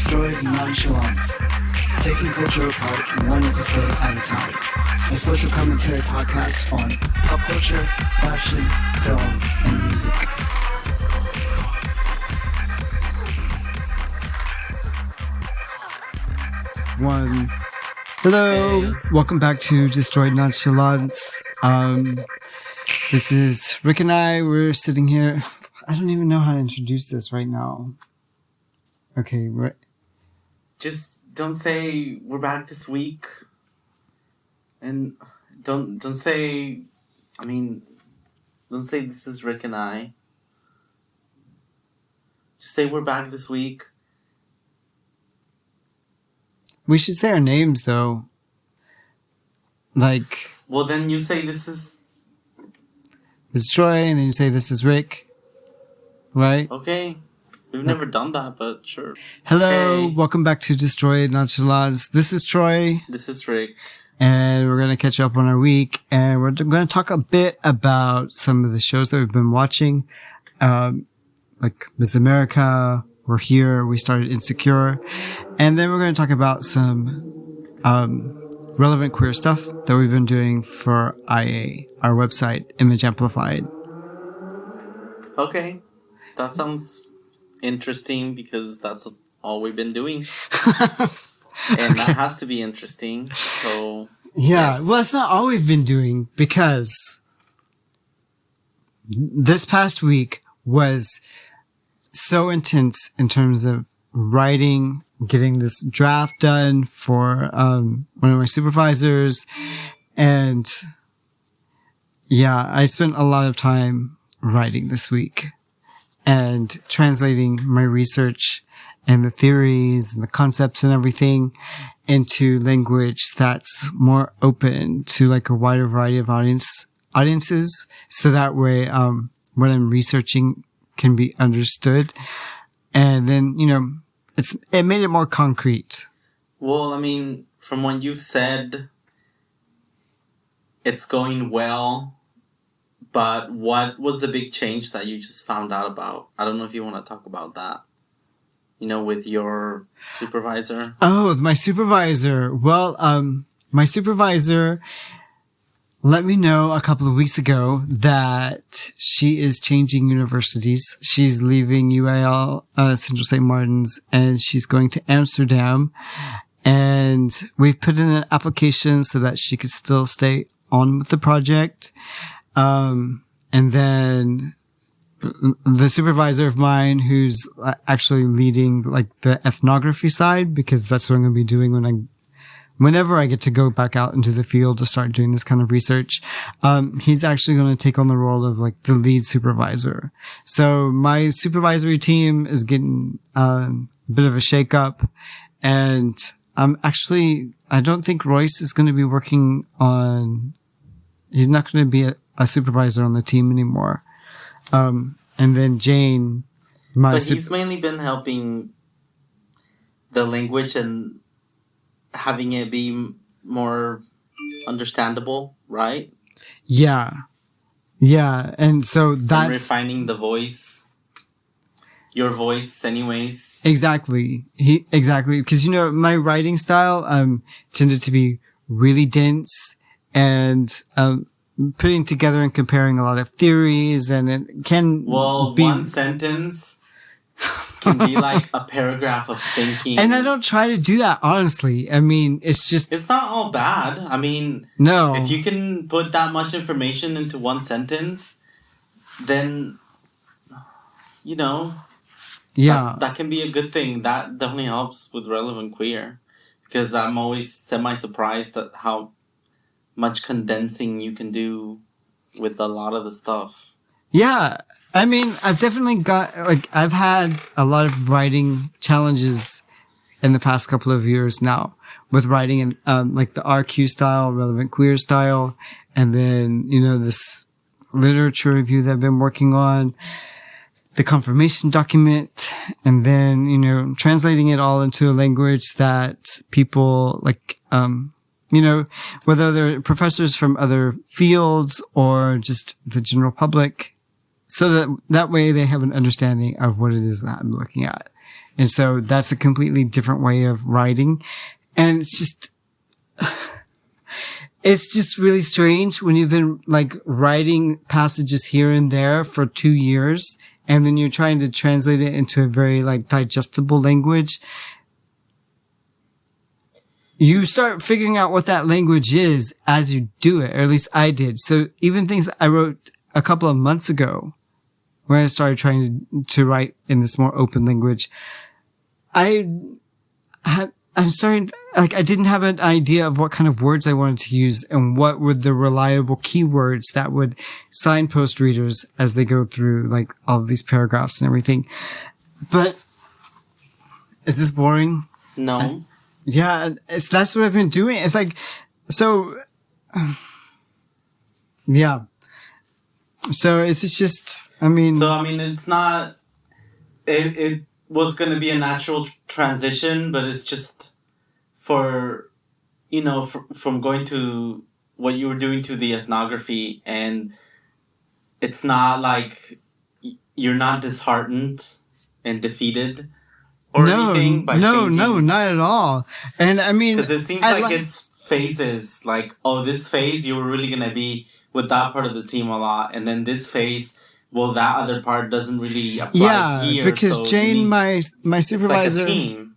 Destroyed Nonchalance, taking culture apart one episode at a time. A social commentary podcast on pop culture, fashion, film, and music. One. Hello, Hey. Welcome back to Destroyed Nonchalance. This is Rick and I. We're sitting here. I don't even know how to introduce this right now. Okay, Just don't say we're back this week, and don't say. Don't say this is Rick and I. Just say we're back this week. we should say our names though. Like, Well, then you say this is this is Troy, and then you say this is Rick. Right? okay. We've never done that, but sure. Hello, Hey. welcome back to Destroyed Nonchalance. This is Troy, This is Rick. and we're going to catch up on our week, and we're going to talk a bit about some of the shows that we've been watching. Like Miss America, We're Here, we started Insecure, and then we're going to talk about some relevant queer stuff that we've been doing for IA, our website, Image Amplified. Okay, that sounds interesting because that's all we've been doing, and that has to be interesting. So Yeah, yes. well, it's not all we've been doing because this past week was so intense in terms of writing, getting this draft done for one of my supervisors, and yeah, I spent a lot of time writing this week and translating my research and the theories and the concepts and everything into language that's more open to like a wider variety of audiences. So that way, what I'm researching can be understood. And then, it made it more concrete. Well, from what you've said, it's going well. But what was the big change that you just found out about? I don't know if you want to talk about that. With your supervisor. Oh, my supervisor. Well, my supervisor let me know a couple of weeks ago that she is changing universities. She's leaving UAL, Central St. Martin's, and she's going to Amsterdam. And we've put in an application so that she could still stay on with the project. And then the supervisor of mine who's actually leading like the ethnography side, because that's what I'm going to be doing whenever I get to go back out into the field to start doing this kind of research. He's actually going to take on the role of like the lead supervisor. So my supervisory team is getting a bit of a shakeup, and I don't think Royce is going to be working he's not going to be a supervisor on the team anymore. And then Jane, But he's mainly been helping the language and having it be more understandable, right? Yeah. And so And that's refining the voice. Your voice, anyways. exactly. Because, my writing style, tended to be really dense and, putting together and comparing a lot of theories, and it can be... one sentence can be like a paragraph of thinking. And I don't try to do that, honestly. It's just... It's not all bad. No. If you can put that much information into one sentence, then, Yeah. that can be a good thing. That definitely helps with Relevant Queer. Because I'm always semi-surprised at how much condensing you can do with a lot of the stuff. Yeah. I've definitely I've had a lot of writing challenges in the past couple of years now with writing in, like the RQ style, Relevant Queer style. And then, this literature review that I've been working on, the confirmation document, and then, translating it all into a language that people like, whether they're professors from other fields or just the general public, so that way they have an understanding of what it is that I'm looking at. And so that's a completely different way of writing. And it's just really strange when you've been like writing passages here and there for 2 years, and then you're trying to translate it into a very like digestible language. You start figuring out what that language is as you do it, or at least I did. So even things that I wrote a couple of months ago, when I started trying to write in this more open language, I'm starting, like, I didn't have an idea of what kind of words I wanted to use and what were the reliable keywords that would signpost readers as they go through, like, all of these paragraphs and everything. But is this boring? No. Yeah, that's what I've been doing. It's like, so, yeah. So it's just, it's not, it was going to be a natural transition, but it's just for, from going to what you were doing to the ethnography, and it's not like you're not disheartened and defeated or anything by changing. No, not at all. And because it seems like it's phases. Like, this phase you were really going to be with that part of the team a lot, and then this phase, that other part doesn't really apply here. Yeah, because so Jane, my supervisor, it's like a team.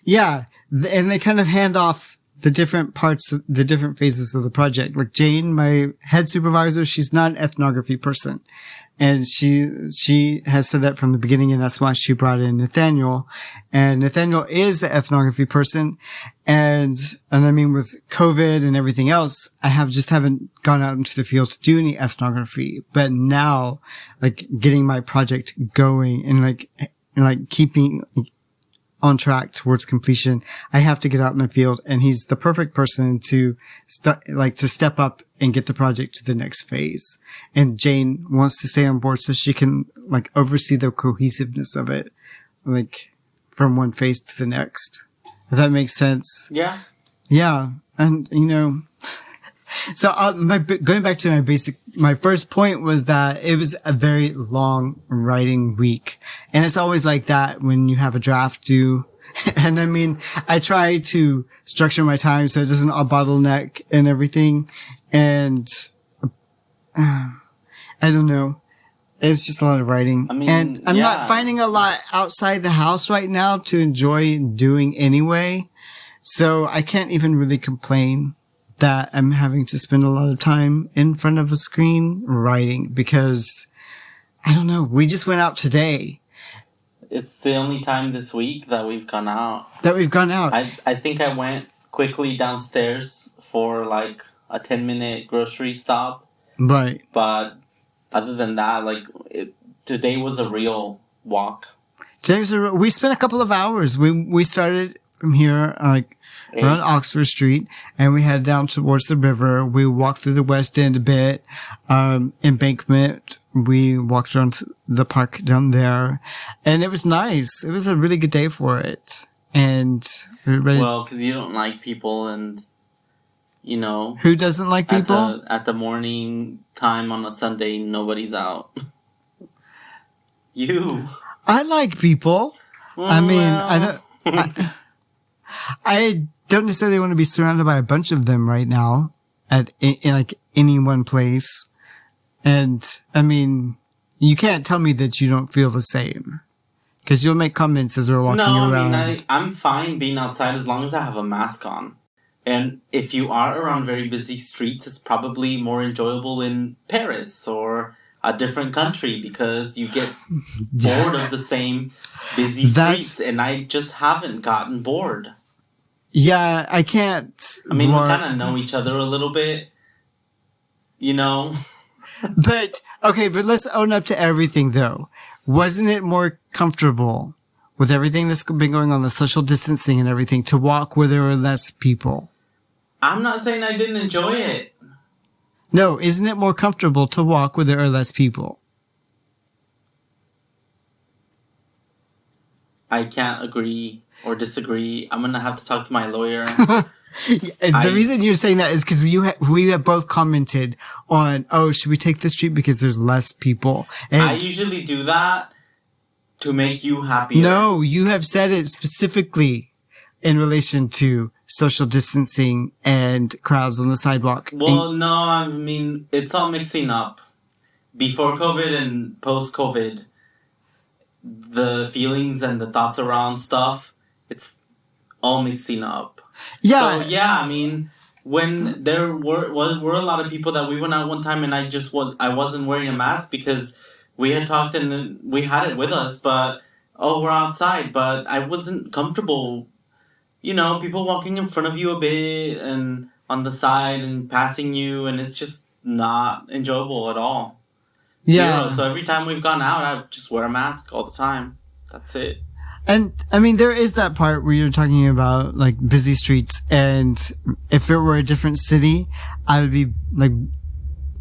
Yeah, and they kind of hand off the different parts, the different phases of the project. Like Jane, my head supervisor, she's not an ethnography person. And she has said that from the beginning, and that's why she brought in Nathaniel. And Nathaniel is the ethnography person. And with COVID and everything else, I haven't gone out into the field to do any ethnography. But now, like, getting my project going and keeping on track towards completion, I have to get out in the field, and he's the perfect person to step up and get the project to the next phase. And Jane wants to stay on board so she can oversee the cohesiveness of it, from one phase to the next. If that makes sense. Yeah. Yeah. And, so going back to my first point was that it was a very long writing week. And it's always like that when you have a draft due. And I try to structure my time so it doesn't all bottleneck and everything. And, I don't know. It's just a lot of writing. And I'm not finding a lot outside the house right now to enjoy doing anyway. So I can't even really complain that I'm having to spend a lot of time in front of a screen writing, because I don't know. We just went out today. It's the only time this week that we've gone out. I think I went quickly downstairs for a 10-minute grocery stop. Right. But other than that, today was a real walk. We spent a couple of hours. We started from here, around Oxford Street, and we headed down towards the river. We walked through the West End a bit, Embankment. We walked around the park down there, and it was nice. It was a really good day for it. And we were ready. Well, because you don't like people, and who doesn't like people? At the morning time on a Sunday, nobody's out. You. I like people. I don't necessarily want to be surrounded by a bunch of them right now at any one place. And you can't tell me that you don't feel the same, because you'll make comments as we're walking around. I'm fine being outside as long as I have a mask on. And if you are around very busy streets, it's probably more enjoyable in Paris or a different country, because you get bored of the same busy streets. And I just haven't gotten bored. Yeah, I can't. We kind of know each other a little bit, But let's own up to everything, though. Wasn't it more comfortable with everything that's been going on, the social distancing and everything, to walk where there were less people? I'm not saying I didn't enjoy it. No, isn't it more comfortable to walk where there are less people? I can't agree or disagree. I'm going to have to talk to my lawyer. The reason you're saying that is because we have both commented on, should we take this street because there's less people? And I usually do that to make you happier. No, you have said it specifically in relation to social distancing and crowds on the sidewalk. Well, no, I mean, it's all mixing up. Before COVID and post-COVID, the feelings and the thoughts around stuff, it's all mixing up. Yeah. So, yeah, I mean, when there were a lot of people that we went out one time and I wasn't wearing a mask because we had talked and we had it with us, but, we're outside, but I wasn't comfortable. You know, people walking in front of you a bit and on the side and passing you, and it's just not enjoyable at all. Yeah. Zero. So every time we've gone out, I just wear a mask all the time. That's it. And I mean, there is that part where you're talking about like busy streets, and if it were a different city, I would be like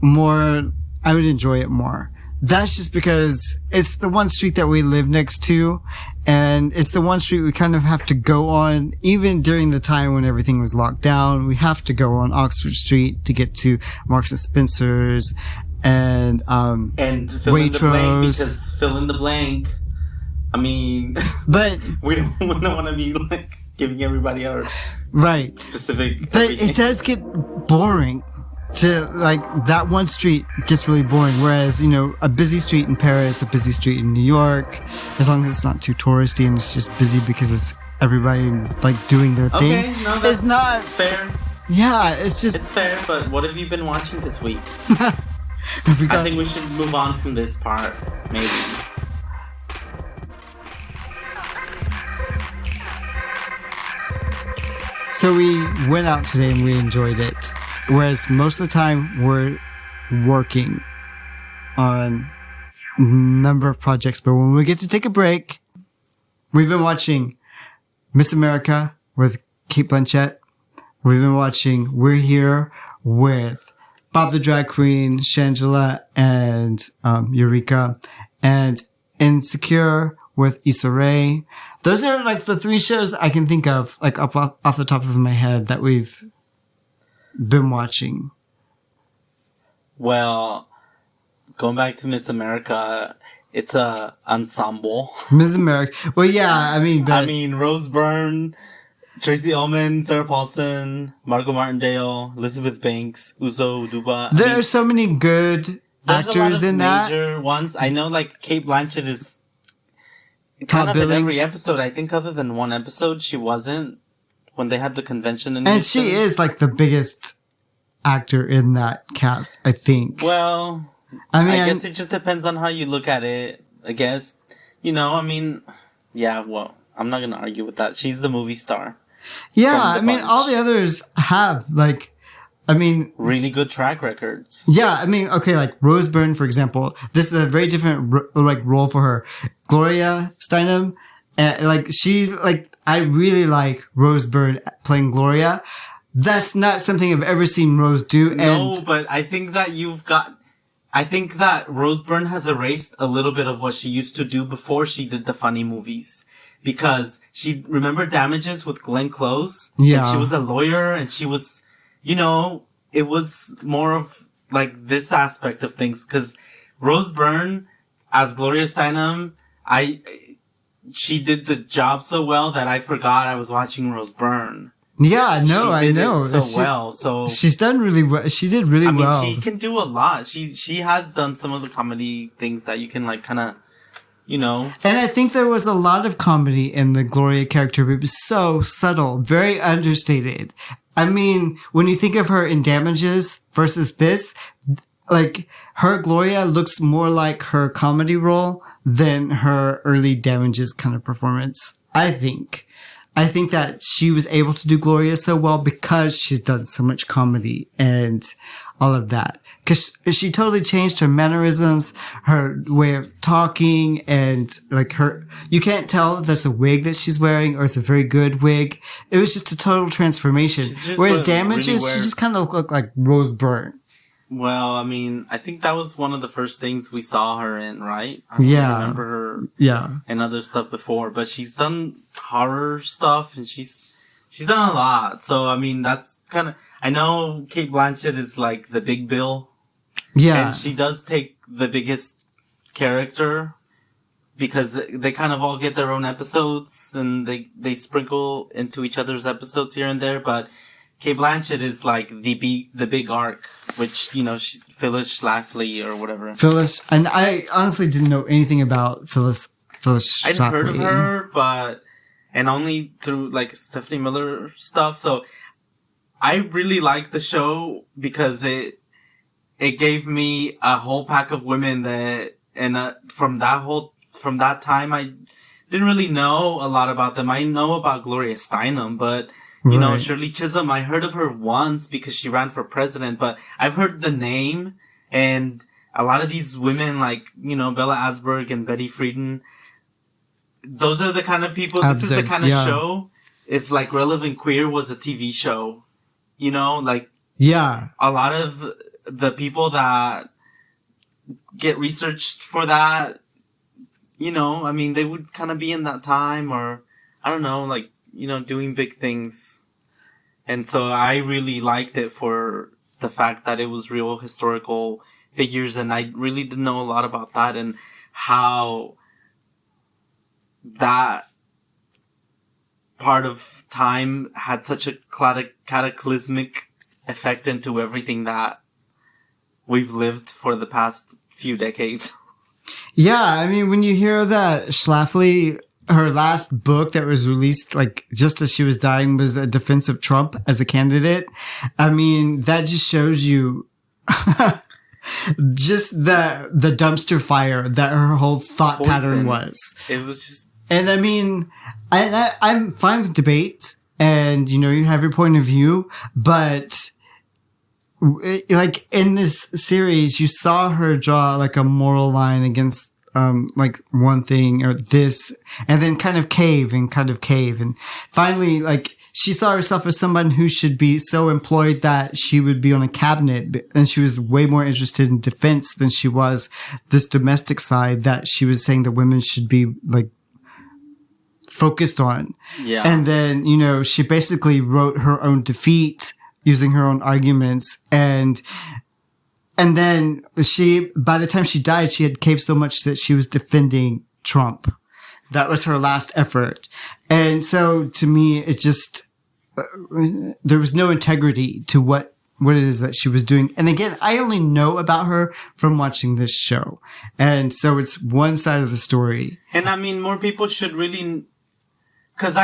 I would enjoy it more. That's just because it's the one street that we live next to, and it's the one street we kind of have to go on, even during the time when everything was locked down. We have to go on Oxford Street to get to Marks and Spencer's and fill in the blank, because fill in the blank. I mean, but we don't want to be like giving everybody our specific. But it does get boring. To like that one street gets really boring. Whereas, you know, a busy street in Paris, a busy street in New York, as long as it's not too touristy and it's just busy because it's everybody like doing their thing. Okay, no, that's it's not fair. Yeah, it's fair. But what have you been watching this week? I think we should move on from this part, maybe. So we went out today and we enjoyed it. Whereas most of the time we're working on a number of projects. But when we get to take a break, we've been watching Miss America with Cate Blanchett. We've been watching We're Here with Bob the Drag Queen, Shangela, and Eureka. And Insecure with Issa Rae. Those are like the three shows I can think of, like off the top of my head, that we've been watching. Well, going back to Miss America, it's a ensemble. Miss America. Well, yeah, I mean, Rose Byrne, Tracy Ullman, Sarah Paulson, Margot Martindale, Elizabeth Banks, Uzo Aduba. There are so many good actors in that. Major ones. I know, like Cate Blanchett is kind of in every episode. I think other than one episode, she wasn't when they had the convention in Houston. She is like the biggest actor in that cast, I think. Well, I guess it just depends on how you look at it, I guess. You know, I mean, yeah, well, I'm not going to argue with that. She's the movie star. Yeah, I mean, all the others have, like, really good track records. Yeah, I mean, okay, like Rose Byrne, for example. This is a very different, role for her. Gloria Steinem, she's, I really like Rose Byrne playing Gloria. That's not something I've ever seen Rose do. No, but I think that Rose Byrne has erased a little bit of what she used to do before she did the funny movies. Because remember Damages with Glenn Close? Yeah. And she was a lawyer and she was, you know, it was more of like this aspect of things. Cause Rose Byrne as Gloria Steinem, she did the job so well that I forgot I was watching Rose Byrne. Yeah, no, I know. So she's done really well. She did really well. She can do a lot. She has done some of the comedy things that you can like kind of, you know. And I think there was a lot of comedy in the Gloria character, but it was so subtle, very understated. I mean, when you think of her in Damages versus this, like, her Gloria looks more like her comedy role than her early Damages kind of performance, I think. I think that she was able to do Gloria so well because she's done so much comedy and all of that. Cause she totally changed her mannerisms, her way of talking, and like you can't tell if that's a wig that she's wearing or it's a very good wig. It was just a total transformation. Whereas Damages, she just kind of looked like Rose Byrne. Well, I mean, I think that was one of the first things we saw her in, right? I remember her and other stuff before, but she's done horror stuff and she's done a lot. So, I mean, that's kind of, I know Cate Blanchett is like the big bill. Yeah. And she does take the biggest character because they kind of all get their own episodes and they sprinkle into each other's episodes here and there. But Cate Blanchett is like the big arc, which, you know, she's Phyllis Schlafly or whatever. Phyllis, and I honestly didn't know anything about Phyllis I'd Schlafly. heard of her, and only through like Stephanie Miller stuff. So I really liked the show because it gave me a whole pack of women that, and from that time, I didn't really know a lot about them. I know about Gloria Steinem, but, you know, Shirley Chisholm, I heard of her once because she ran for president, but I've heard the name, and a lot of these women, like, you know, Bella Asberg and Betty Friedan, those are the kind of people, this is the kind of show, if, like, Relevant Queer was a TV show, you know, like, a lot of the people that get researched for that, you know, I mean, they would kind of be in that time, or, I don't know, like, you know, doing big things. And so I really liked it for the fact that it was real historical figures, and I really didn't know a lot about that and how that part of time had such a cataclysmic effect into everything that we've lived for the past few decades. Yeah, I mean, when you hear that Schlafly, her last book that was released, like, just as she was dying was a defense of Trump as a candidate. I mean, that just shows you just the dumpster fire that her whole thought pattern was. It was just... And I mean, I'm fine with debate and, you know, you have your point of view, but like in this series, you saw her draw like a moral line against like one thing or this, and then kind of cave. And finally, like, she saw herself as someone who should be so employed that she would be on a cabinet, and she was way more interested in defense than she was this domestic side that she was saying that women should be like focused on. Yeah. And then, you know, she basically wrote her own defeat using her own arguments, and then by the time she died, she had caved so much that she was defending Trump. That was her last effort. And so to me, it just, there was no integrity to what it is that she was doing. And again, I only know about her from watching this show. And so it's one side of the story. And I mean, more people should really, cause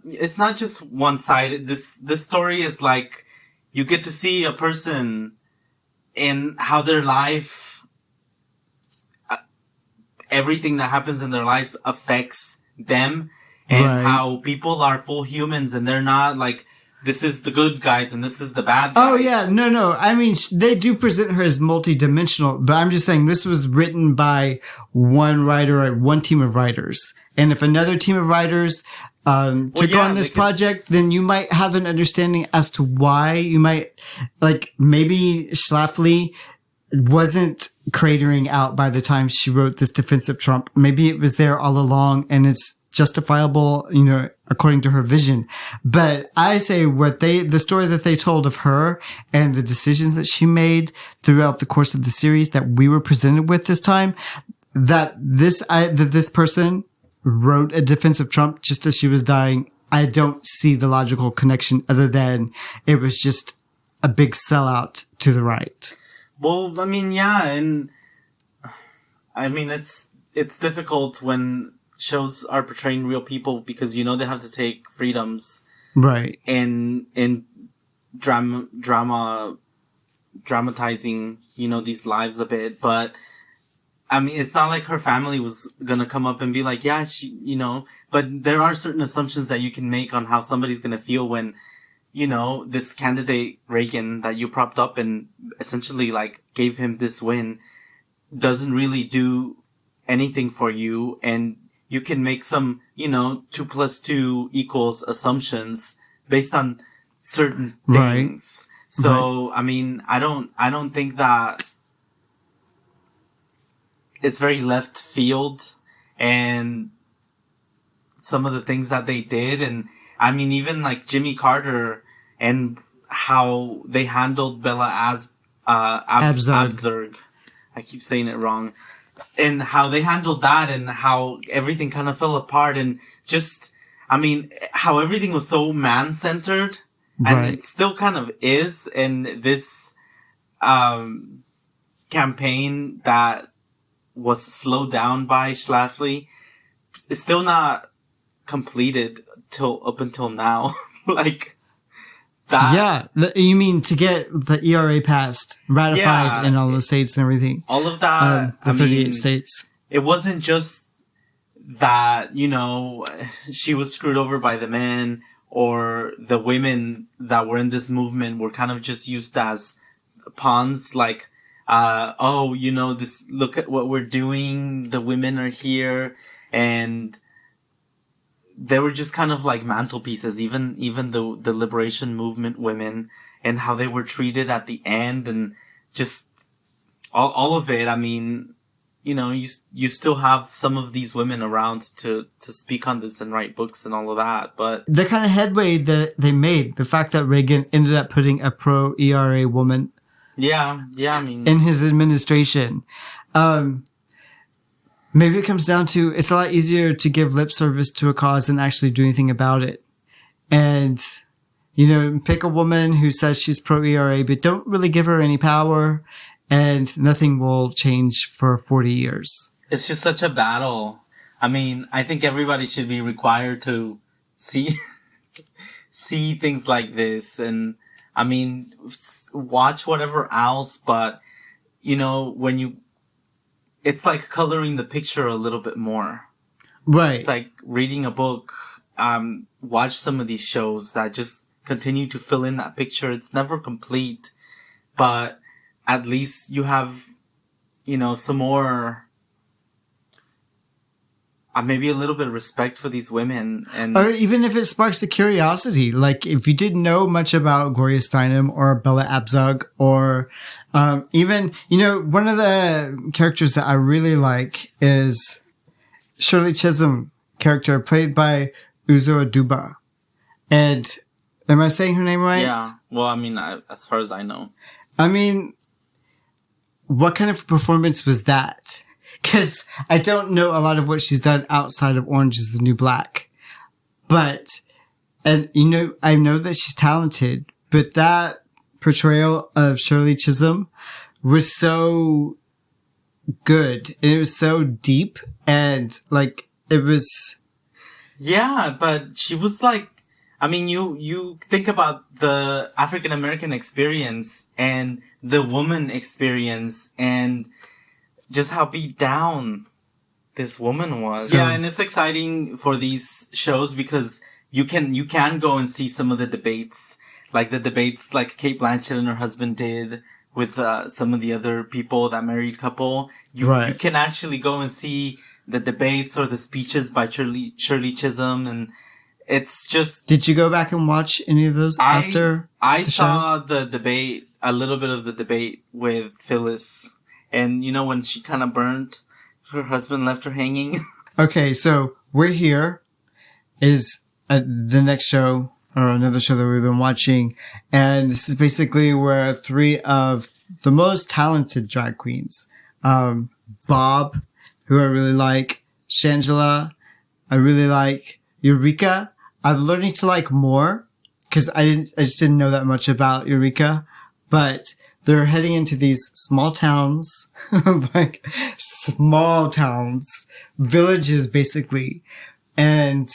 it's not just one side. This story is like, you get to see a person in how their life, everything that happens in their lives affects them, and how people are full humans and they're not like, this is the good guys and this is the bad guys. Oh yeah, no. I mean, they do present her as multidimensional, but I'm just saying this was written by one writer or one team of writers. And if another team of writers took on this project, then you might have an understanding as to why. You might, like, maybe Schlafly wasn't cratering out by the time she wrote this defense of Trump. Maybe it was there all along and it's justifiable, you know, according to her vision. But I say the story that they told of her and the decisions that she made throughout the course of the series that we were presented with this time, that this person wrote a defense of Trump just as she was dying. I don't see the logical connection other than it was just a big sellout to the right. Well, I mean, yeah, and I mean, it's difficult when shows are portraying real people because, you know, they have to take freedoms. Right. In dramatizing, you know, these lives a bit, but I mean, it's not like her family was gonna come up and be like, yeah, she, you know, but there are certain assumptions that you can make on how somebody's gonna feel when, you know, this candidate, Reagan, that you propped up and essentially, like, gave him this win, doesn't really do anything for you, and you can make some, you know, 2 + 2 = assumptions based on certain things. Right. So, I mean, I don't think that it's very left field, and some of the things that they did, and I mean, even like Jimmy Carter and how they handled Bella Abzug. I keep saying it wrong. and how they handled that and how everything kind of fell apart and just, I mean, how everything was so man-centered and Right. it still kind of is in this, campaign that was slowed down by Schlafly. It's still not completed up until now. Like that. Yeah. You mean to get the ERA passed, ratified Yeah. in all the states and everything? All of that. The 38 states. It wasn't just that, you know, she was screwed over by the men or the women that were in this movement were kind of just used as pawns. Like, oh, you know, this, look at what we're doing. The women are here. And they were just kind of like mantelpieces, even the liberation movement women and how they were treated at the end and just all of it. I mean, you know, you still have some of these women around to speak on this and write books and all of that, but the kind of headway that they made, the fact that Reagan ended up putting a pro-ERA woman yeah, I mean, in his administration, maybe it comes down to it's a lot easier to give lip service to a cause than actually do anything about it. And, you know, pick a woman who says she's pro-ERA, but don't really give her any power, and nothing will change for 40 years. It's just such a battle. I mean, I think everybody should be required to see things like this. And, I mean, watch whatever else, but, you know, it's like coloring the picture a little bit more. Right. It's like reading a book. Watch some of these shows that just continue to fill in that picture. It's never complete, but at least you have, you know, some more, maybe a little bit of respect for these women. And or even if it sparks the curiosity, like if you didn't know much about Gloria Steinem or Bella Abzug or even, you know, one of the characters that I really like is Shirley Chisholm character played by Uzo Aduba. And am I saying her name right? yeah, well, I mean, as far as I know. I mean, what kind of performance was that? Because I don't know a lot of what she's done outside of Orange is the New Black. But, and you know, I know that she's talented, but that portrayal of Shirley Chisholm was so good. And it was so deep. And like, it was. Yeah, but she was like, I mean, you think about the African American experience and the woman experience and just how beat down this woman was. Yeah, and it's exciting for these shows because you can go and see some of the debates, like Cate Blanchett and her husband did with some of the other people, that married couple. You can actually go and see the debates or the speeches by Shirley Chisholm, and it's just. Did you go back and watch any of those after? I saw the debate, a little bit of the debate with Phyllis. And, you know, when she kind of burned, her husband left her hanging. Okay, so We're Here is the next show, or another show that we've been watching. And this is basically where three of the most talented drag queens, Bob, who I really like, Shangela, I really like, Eureka. I'm learning to like more because I just didn't know that much about Eureka, but they're heading into these small towns, like small towns, villages basically, and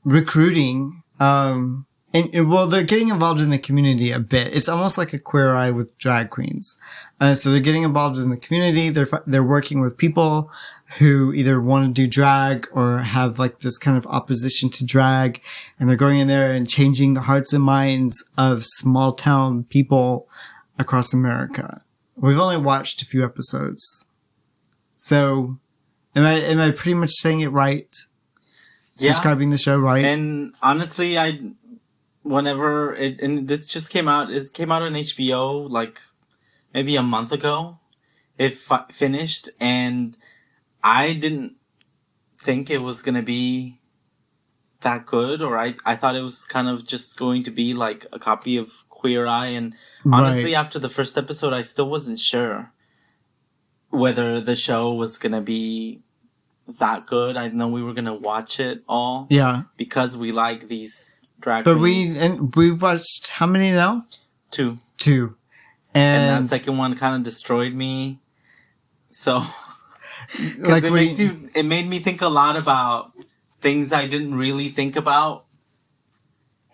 recruiting. And well, they're getting involved in the community a bit. It's almost like a Queer Eye with drag queens. So they're getting involved in the community. They're working with people who either want to do drag or have like this kind of opposition to drag. And they're going in there and changing the hearts and minds of small town people across America. We've only watched a few episodes. So am I pretty much saying it right? Yeah. Describing the show right? And honestly, this just came out, it came out on HBO like maybe a month ago. It finished, and I didn't think it was going to be that good, or I thought it was kind of just going to be like a copy of Queer Eye, and honestly, after the first episode, I still wasn't sure. whether the show was gonna be that good. I know we were gonna watch it all. Yeah. Because we like these drag But queens. we've watched how many now? 2. 2. And that second one kind of destroyed me. So, like it made me think a lot about things I didn't really think about.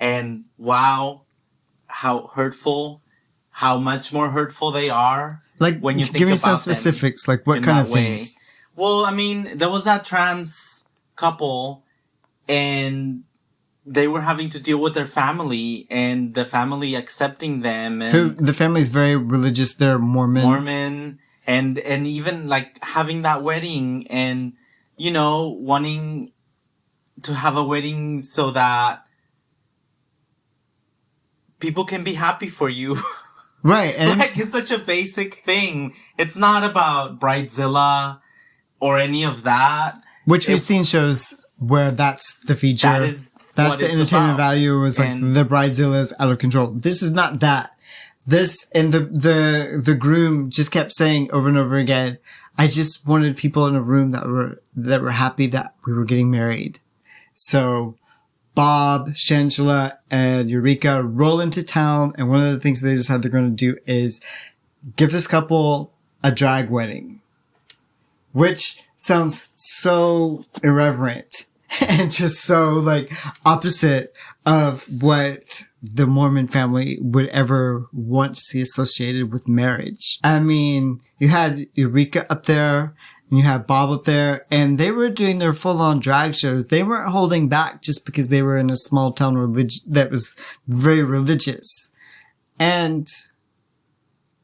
And wow, how hurtful, how much more hurtful they are. Like, when you think give me about some specifics. Like, what kind of things? Well, I mean, there was that trans couple, and they were having to deal with their family, and the family accepting them. And the family's very religious. They're Mormon. And even, like, having that wedding and, you know, wanting to have a wedding so that people can be happy for you. Right. And like, it's such a basic thing. It's not about Bridezilla or any of that. Which we've seen shows where that's the feature. That's the entertainment value, was like the Bridezilla is out of control. This is not that. This, and the groom just kept saying over and over again, I just wanted people in a room that were happy that we were getting married. So Bob, Shangela, and Eureka roll into town, and one of the things they decide they're going to do is give this couple a drag wedding, which sounds so irreverent and just so, like, opposite of what the Mormon family would ever want to see associated with marriage. I mean, you had Eureka up there, and you had Bob up there, and they were doing their full-on drag shows. They weren't holding back just because they were in a small town that was very religious. And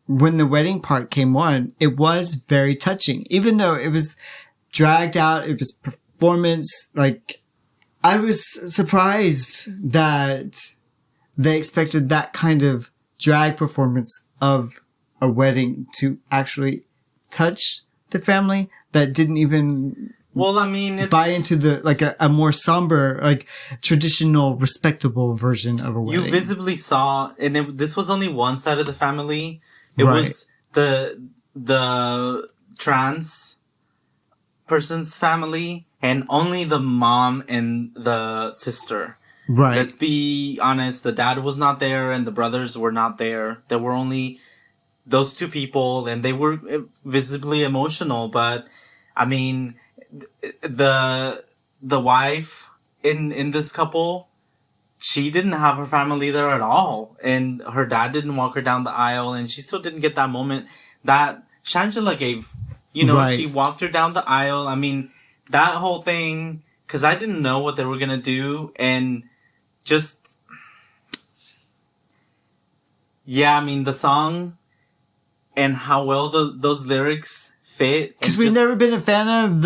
when the wedding part came on, it was very touching. Even though it was dragged out, it was performance. Like, I was surprised that they expected that kind of drag performance of a wedding to actually touch the family that didn't even buy into the, like, a more somber, like, traditional, respectable version of a wedding. You visibly saw, and this was only one side of the family. It was the trans person's family, and only the mom and the sister. Right. Let's be honest, the dad was not there, and the brothers were not there. There were only those two people, and they were visibly emotional. But I mean, the wife in this couple, she didn't have her family there at all, and her dad didn't walk her down the aisle, and she still didn't get that moment that Shangela gave. You know, right. She walked her down the aisle. I mean, that whole thing, because I didn't know what they were gonna do, and just, yeah, I mean, the song and how well those lyrics fit. Because we've never been a fan of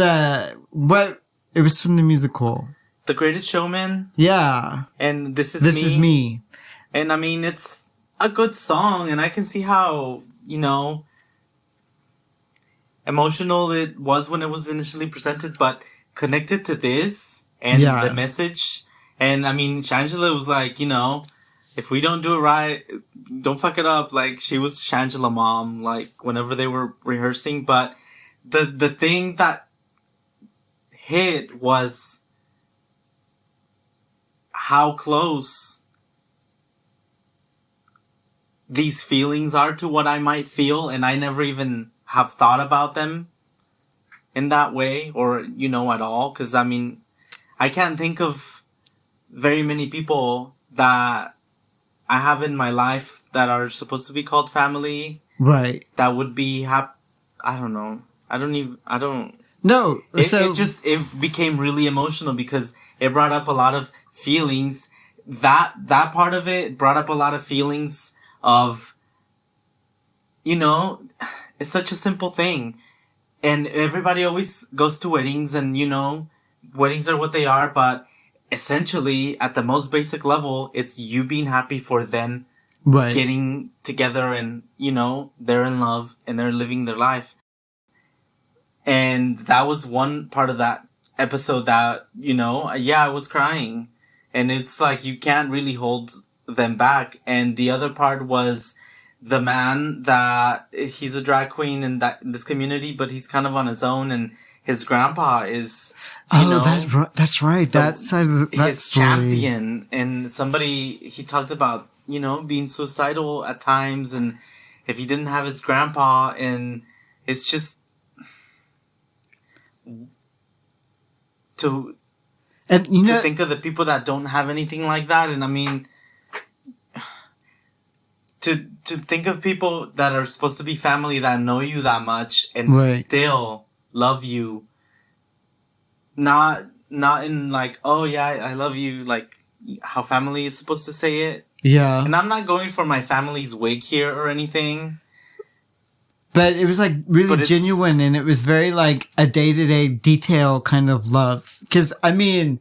it was from the musical. The Greatest Showman? Yeah. And This Is Me. And I mean, it's a good song, and I can see how, you know, emotional it was when it was initially presented, but connected to this and the message. And I mean, Shangela was like, you know, if we don't do it right, don't fuck it up. Like, she was Shangela mom, like, whenever they were rehearsing. But the thing that hit was how close these feelings are to what I might feel, and I never even have thought about them in that way, or, you know, at all. Because, I mean, I can't think of very many people that I have in my life that are supposed to be called family. Right. That would be I don't know. No. It became really emotional because it brought up a lot of feelings. That part of it brought up a lot of feelings of, you know, it's such a simple thing. And everybody always goes to weddings, and, you know, weddings are what they are, but essentially, at the most basic level, it's you being happy for them getting together, and, you know, they're in love and they're living their life. And that was one part of that episode that, you know, I was crying. And it's like, you can't really hold them back. And the other part was the man that he's a drag queen in this community, but he's kind of on his own, and his grandpa is, that's right. That side of that his story. champion, and he talked about, being suicidal at times, and if he didn't have his grandpa, and it's just to think of the people that don't have anything like that, and I mean, to think of people that are supposed to be family that know you that much and still love you, not in like, oh yeah, I love you, like how family is supposed to say it. Yeah. And I'm not going for my family's wig here or anything. But it was like really genuine, and it was very like a day-to-day detail kind of love. Because, I mean,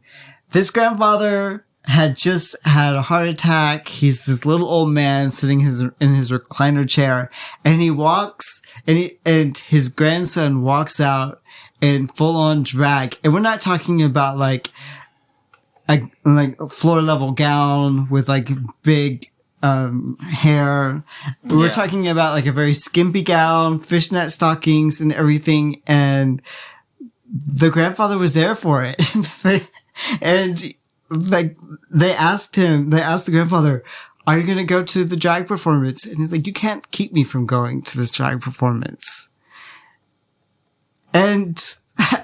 this grandfather had just had a heart attack. He's this little old man sitting in his recliner chair, and he walks, and his grandson walks out in full-on drag. And we're not talking about like a floor-level gown with like big hair. We're talking about like a very skimpy gown, fishnet stockings and everything. And the grandfather was there for it. And like they asked the grandfather, are you going to go to the drag performance? And he's like, you can't keep me from going to this drag performance. And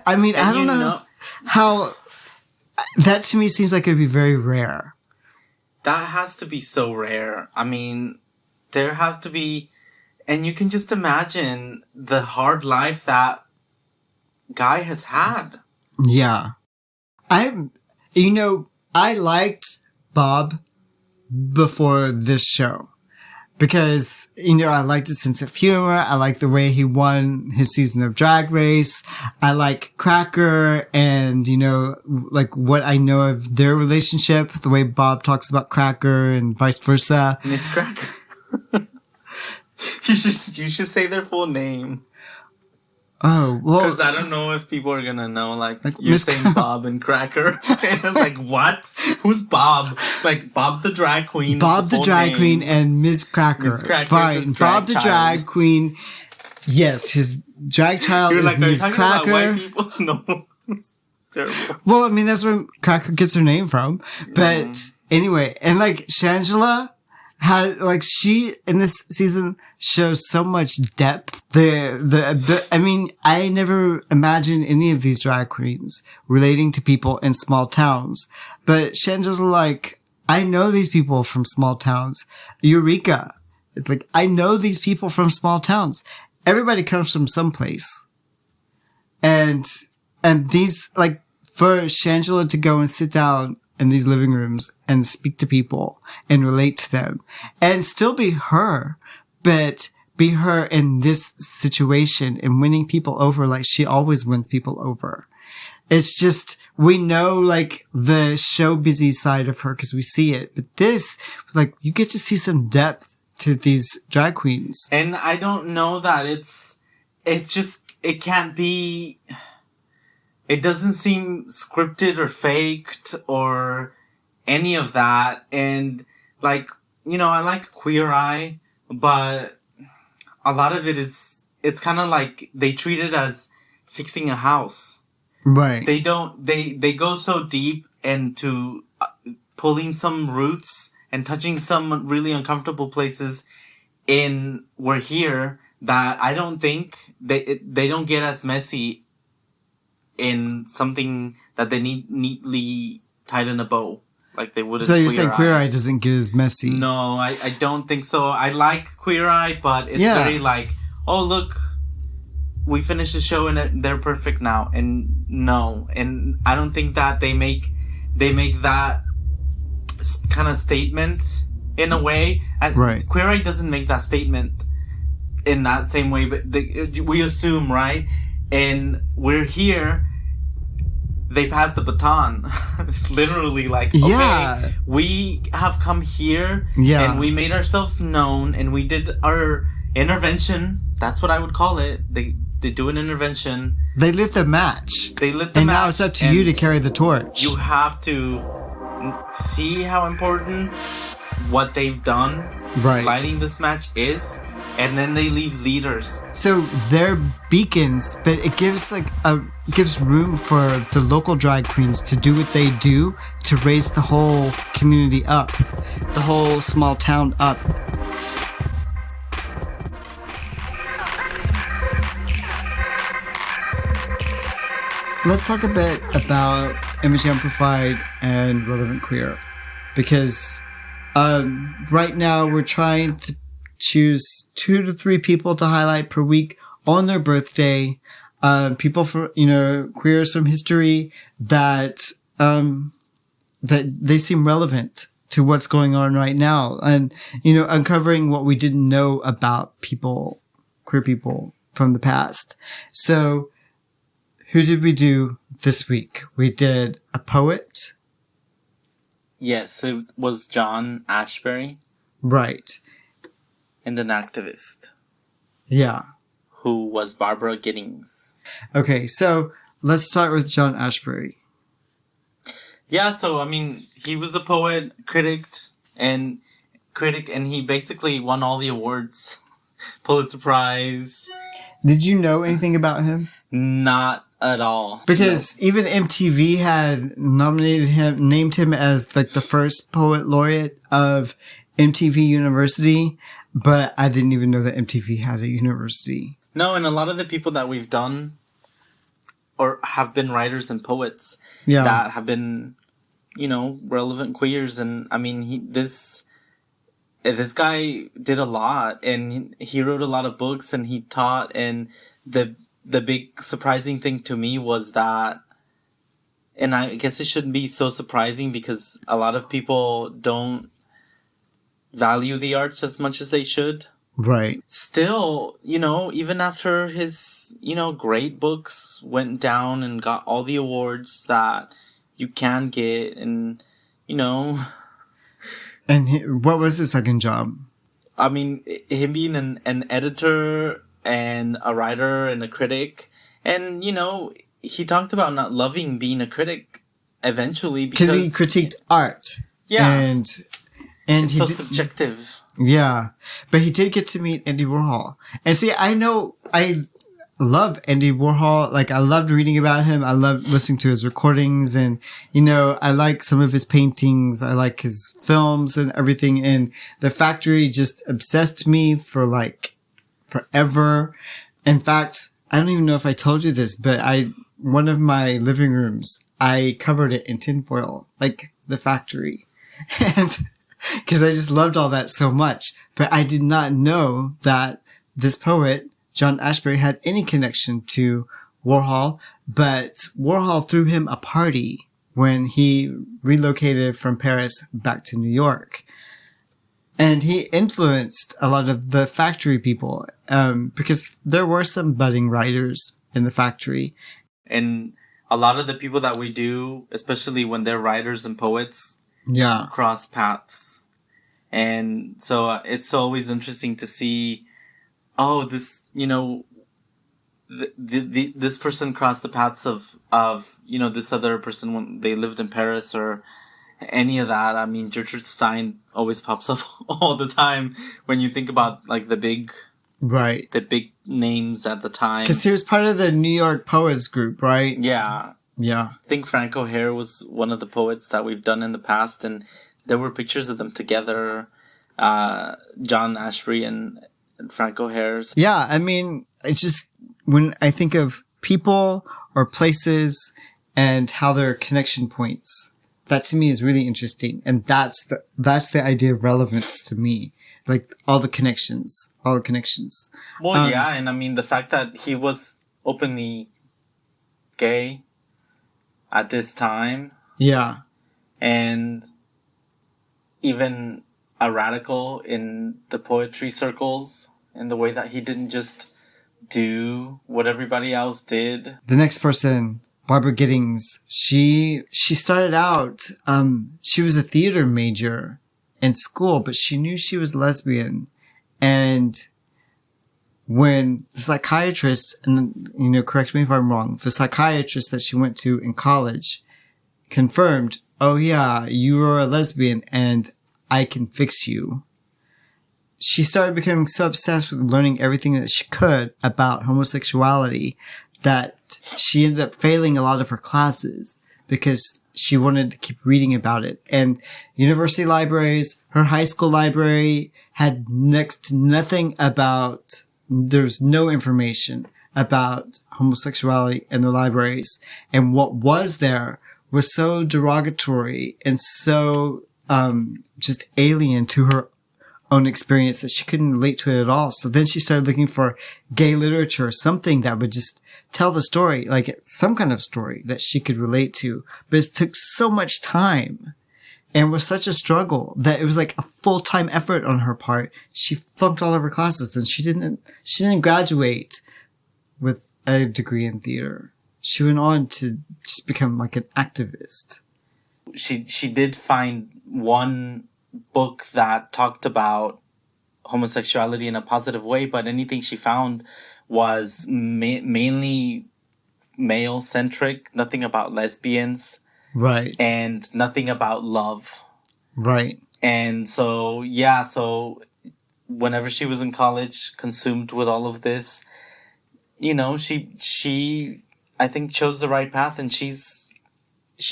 I mean, I don't know how that to me seems like it'd be very rare. That has to be so rare. I mean, there have to be, and you can just imagine the hard life that guy has had. Yeah. I liked Bob before this show because, I liked his sense of humor. I liked the way he won his season of Drag Race. I like Cracker and, like what I know of their relationship, the way Bob talks about Cracker and vice versa. Miss Cracker. You should say their full name. Oh, well. Because I don't know if people are going to know, like you're saying Bob and Cracker. And I was like, what? Who's Bob? Like, Bob the drag queen. Bob the drag queen and Ms. Cracker. Ms. Cracker. Fine. Bob the drag queen. Yes, his drag child is Ms. Cracker. About white people? No. It's terrible. Well, I mean, that's where Cracker gets her name from. But anyway, and like Shangela had, like, she in this season shows so much depth. I mean, I never imagined any of these drag queens relating to people in small towns. But Shangela's like, I know these people from small towns. Eureka. It's like, I know these people from small towns. Everybody comes from someplace. And these, like, for Shangela to go and sit down in these living rooms and speak to people and relate to them and still be her, but be her in this situation and winning people over like she always wins people over. It's just, we know like the show busy side of her because we see it, but this, like, you get to see some depth to these drag queens. And I don't know that it's just, it can't be, it doesn't seem scripted or faked or any of that. And like, I like Queer Eye, but a lot of it's kind of like they treat it as fixing a house. Right. They go so deep into pulling some roots and touching some really uncomfortable places in We're Here that I don't think they don't get as messy in something that they need neatly tied in a bow like they would. So you're saying Queer Eye doesn't get as messy? No, I don't think so. I like Queer Eye, but it's very like, oh look, we finished the show and they're perfect now. And no, and I don't think that they make that kind of statement in a way. And right. Queer Eye doesn't make that statement in that same way, but we assume, right? And We're Here, they pass the baton. Literally, like, okay, we have come here and we made ourselves known and we did our intervention. That's what I would call it. They do an intervention. They lit the match. And now it's up to you to carry the torch. You have to see how important what they've done, Right. lighting this match is, and then they leave leaders. So they're beacons, but it gives gives room for the local drag queens to do what they do to raise the whole community up, the whole small town up. Let's talk a bit about Image Amplified and Relevant Queer, because right now we're trying to choose 2 to 3 people to highlight per week on their birthday. People for, queers from history that they seem relevant to what's going on right now, and, uncovering what we didn't know about queer people from the past. So who did we do this week? We did a poet. Yes, it was John Ashbery. Right. And an activist. Yeah. Who was Barbara Gittings. Okay, so let's start with John Ashbery. Yeah, so, he was a poet, critic, and he basically won all the awards. Pulitzer Prize. Did you know anything about him? Not at all. Because even MTV had named him as the first poet laureate of MTV University, but I didn't even know that MTV had a university. No, and a lot of the people that we've done or have been writers and poets that have been, relevant queers, and this guy did a lot, and he wrote a lot of books, and he taught, and the big surprising thing to me was that, and I guess it shouldn't be so surprising because a lot of people don't value the arts as much as they should. Right. Still, even after his, great books went down and got all the awards that you can get, and, And what was his second job? Him being an editor and a writer and a critic, and he talked about not loving being a critic eventually because he critiqued art. Yeah, and it's so subjective. Yeah, but he did get to meet Andy Warhol, and see, I love Andy Warhol. I loved reading about him. I loved listening to his recordings, and I like some of his paintings. I like his films and everything. And The Factory just obsessed me for forever. In fact, I don't even know if I told you this, but one of my living rooms, I covered it in tinfoil, The Factory. And because I just loved all that so much. But I did not know that this poet, John Ashbery, had any connection to Warhol, but Warhol threw him a party when he relocated from Paris back to New York. And he influenced a lot of the Factory people, because there were some budding writers in the Factory. And a lot of the people that we do, especially when they're writers and poets, cross paths. And so it's always interesting to see, this, this person crossed the paths of this other person when they lived in Paris or any of that. Gertrude Stein always pops up all the time when you think about the big names at the time. Because he was part of the New York Poets group, right? Yeah. Yeah. I think Frank O'Hare was one of the poets that we've done in the past, and there were pictures of them together, John Ashbery and Frank O'Hare's. Yeah, it's just when I think of people or places and how their connection points, that to me is really interesting. And that's the idea of relevance to me. All the connections. Well, yeah, and the fact that he was openly gay at this time. Yeah. And even a radical in the poetry circles in the way that he didn't just do what everybody else did. The next person, Barbara Gittings, she started out, she was a theater major in school, but she knew she was lesbian. And when the psychiatrist, and correct me if I'm wrong, the psychiatrist that she went to in college confirmed, oh yeah, you are a lesbian, and I can fix you. She started becoming so obsessed with learning everything that she could about homosexuality that she ended up failing a lot of her classes because she wanted to keep reading about it. And university libraries, her high school library had next to nothing about, there's no information about homosexuality in the libraries. And what was there was so derogatory and so, just alien to her own experience that she couldn't relate to it at all. So then she started looking for gay literature, something that would just tell the story, like some kind of story that she could relate to. But it took so much time and was such a struggle that it was like a full-time effort on her part. She flunked all of her classes and she didn't graduate with a degree in theater. She went on to just become like an activist. She did find one book that talked about homosexuality in a positive way, but anything she found was mainly male-centric, nothing about lesbians. Right. And nothing about love. Right. And so, yeah, so whenever she was in college, consumed with all of this, you know, she I think chose the right path, and she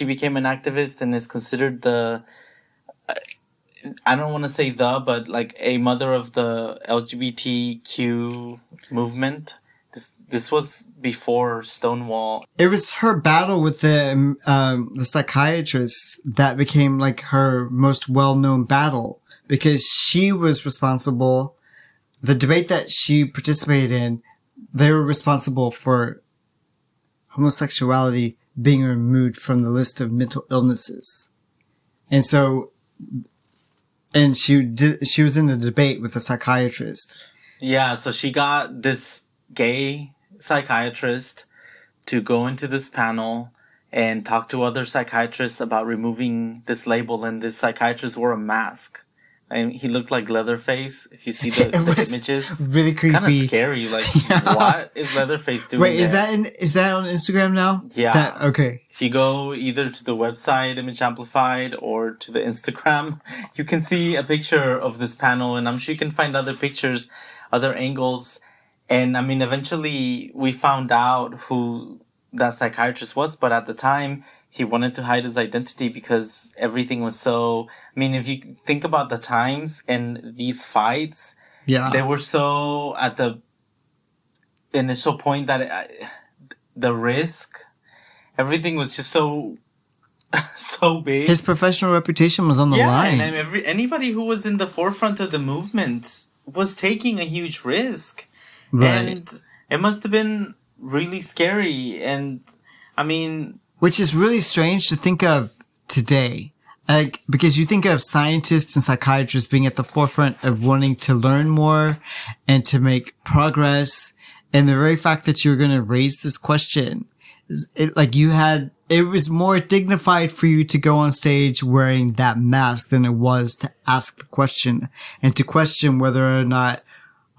became an activist and is considered the, I don't want to say but like a mother of the LGBTQ movement. This was before Stonewall. It was her battle with the psychiatrist that became like her most well-known battle, because she was responsible. The debate that she participated in, they were responsible for homosexuality being removed from the list of mental illnesses. And so, and she was in a debate with a psychiatrist. Yeah, so she got this gay psychiatrist to go into this panel and talk to other psychiatrists about removing this label, and this psychiatrist wore a mask. And he looked like Leatherface. If you see the images, really creepy, kind of scary. Like, yeah. What is Leatherface doing? Wait, is that on Instagram now? Yeah. Okay. If you go either to the website Image Amplified or to the Instagram, you can see a picture of this panel, and I'm sure you can find other pictures, other angles. And I mean, eventually we found out who that psychiatrist was, but at the time he wanted to hide his identity because everything was so, I mean, if you think about the times and these fights, yeah, they were so at the initial point that the risk, everything was just so big. His professional reputation was on the line. And anybody who was in the forefront of the movement was taking a huge risk. Right. And it must have been really scary. And I mean, which is really strange to think of today. Like, because you think of scientists and psychiatrists being at the forefront of wanting to learn more and to make progress. And the very fact that you're going to raise this question, it was more dignified for you to go on stage wearing that mask than it was to ask the question and to question whether or not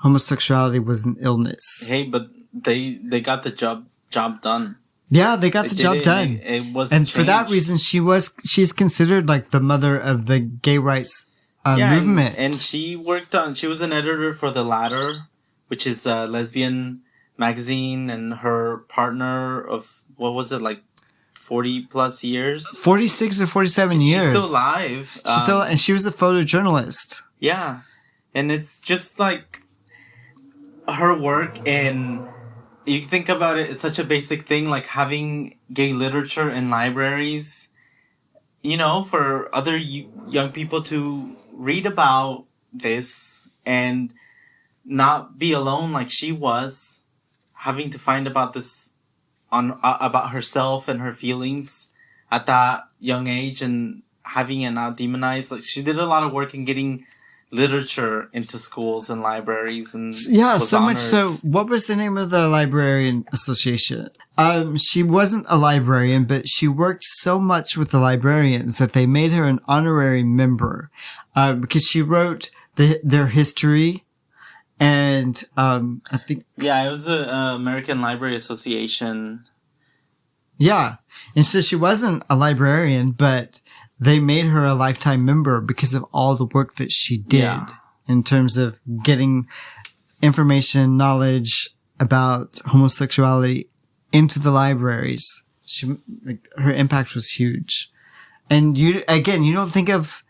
homosexuality was an illness. Hey, but they got the job done. Yeah, they got the job done. It was, and changed. For that reason, she's considered like the mother of the gay rights movement. And she was an editor for The Ladder, which is a lesbian magazine, and her partner of, what was it, like 40 plus years? 46 or 47 years. She's still alive. And she was a photojournalist. Yeah. And it's just like her work, and you think about it, it's such a basic thing, like having gay literature in libraries, you know, for other young people to read about this and not be alone like she was, having to find about this about herself and her feelings at that young age, and having it not demonized. Like, she did a lot of work in getting literature into schools and libraries, and so much so. What was the name of the librarian association? She wasn't a librarian, but she worked so much with the librarians that they made her an honorary member, because she wrote their history, and I think it was the American Library Association. Yeah, and so she wasn't a librarian, but they made her a lifetime member because of all the work that she did in terms of getting information, knowledge about homosexuality into the libraries. Her impact was huge. And you don't think of,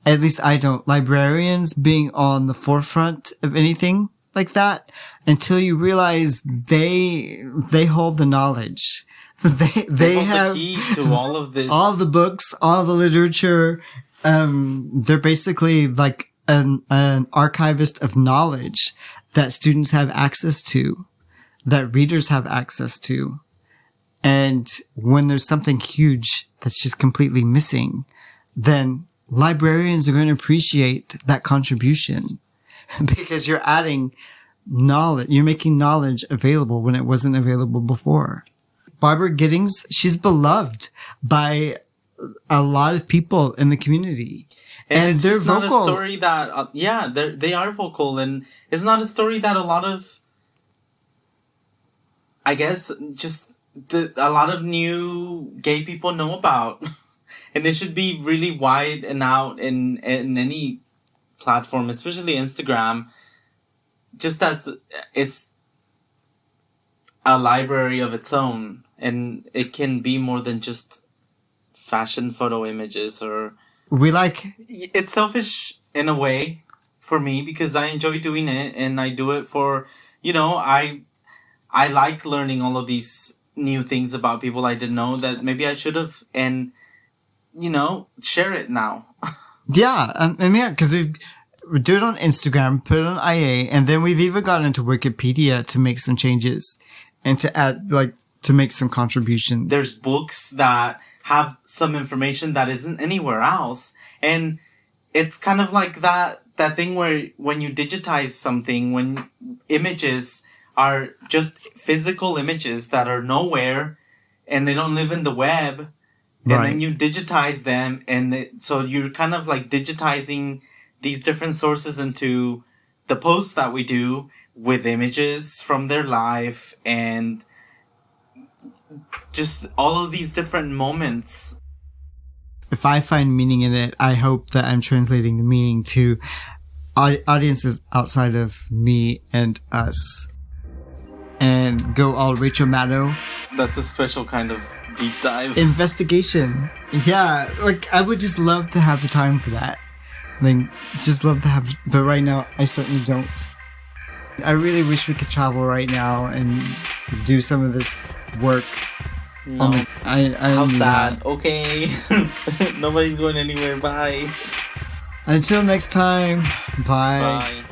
at least I don't, librarians being on the forefront of anything like that until you realize they hold the knowledge. They have the key to all of this. All the books, all the literature. They're basically like an archivist of knowledge that students have access to, that readers have access to. And when there's something huge that's just completely missing, then librarians are going to appreciate that contribution because you're adding knowledge, you're making knowledge available when it wasn't available before. Barbara Gittings, she's beloved by a lot of people in the community. And they're vocal. It's not a story that, they are vocal, and it's not a story that a lot of, I guess, just a lot of new gay people know about. And it should be really wide and out in any platform, especially Instagram, just as it's a library of its own. And it can be more than just fashion photo images it's selfish in a way for me because I enjoy doing it and I do it for, I like learning all of these new things about people I didn't know that maybe I should have and, share it now. Yeah. Because we do it on Instagram, put it on IA, and then we've even gotten into Wikipedia to make some changes and to add, to make some contribution. There's books that have some information that isn't anywhere else. And it's kind of like that thing where when you digitize something, when images are just physical images that are nowhere and they don't live in the web, and then you digitize them, and so you're kind of like digitizing these different sources into the posts that we do with images from their life and just all of these different moments. If I find meaning in it, I hope that I'm translating the meaning to audiences outside of me and us. And go all Rachel Maddow. That's a special kind of deep dive. Investigation. Yeah, I would just love to have the time for that. Just love to have, but right now, I certainly don't. I really wish we could travel right now and do some of this work. No. How's that? Okay. Nobody's going anywhere. Bye. Until next time. Bye. Bye.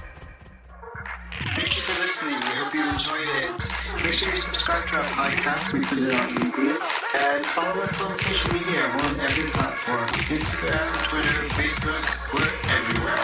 Thank you for listening. We hope you enjoyed it. Make sure you subscribe to our podcast. We put it out weekly. And follow us on social media. We're on every platform. Instagram, Twitter, Facebook. We're everywhere.